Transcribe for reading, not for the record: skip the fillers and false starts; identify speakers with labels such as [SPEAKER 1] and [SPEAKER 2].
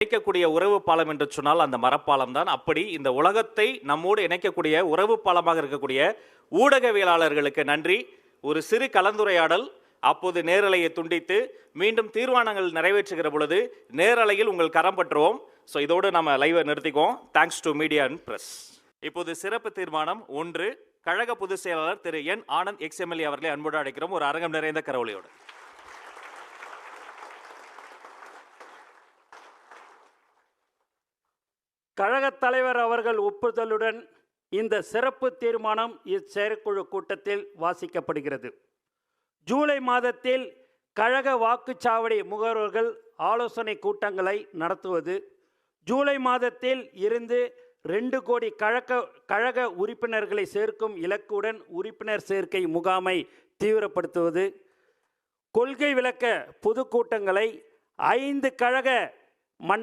[SPEAKER 1] இணைக்கக்கூடிய உறவு பாலம் என்று சொன்னால் அந்த மரப்பாலம் தான். அப்படி இந்த உலகத்தை நம்மோடு இணைக்கக்கூடிய உறவு பாலமாக இருக்கக்கூடிய ஊடகவியலாளர்களுக்கு நன்றி. ஒரு சிறு கலந்துரையாடல், அப்போது நேரலையை துண்டித்து மீண்டும் தீர்மானங்கள் நிறைவேற்றுகிற பொழுது நேரலையில் உங்கள் கரம் பற்றுவோம். ஸோ இதோடு நம்ம லைவை நிறுத்திக்குவோம். Thanks to media and press. இப்போது சிறப்பு தீர்மானம் 1, கழக பொதுச் செயலாளர் திரு என் ஆனந்த் எக்ஸ்எம்எல்ஏ அவர்களை அன்போடு அழைக்கிறோம். ஒரு அரங்கம் நிறைந்த கரவொலியோடு.
[SPEAKER 2] கழகத் தலைவர் அவர்கள் ஒப்புதலுடன் இந்த சிறப்பு தீர்மானம் இச்செயற்குழு கூட்டத்தில் வாசிக்கப்படுகிறது. ஜூலை மாதத்தில் கழக வாக்குச்சாவடி முகவர்கள் ஆலோசனை கூட்டங்களை நடத்துவது, ஜூலை மாதத்தில் இருந்து 2 கோடி கழக உறுப்பினர்களை சேர்க்கும் இலக்குடன் உறுப்பினர் சேர்க்கை முகாமை தீவிரப்படுத்துவது, கொள்கை விளக்க பொதுக்கூட்டங்களை 5 கழக மண்டல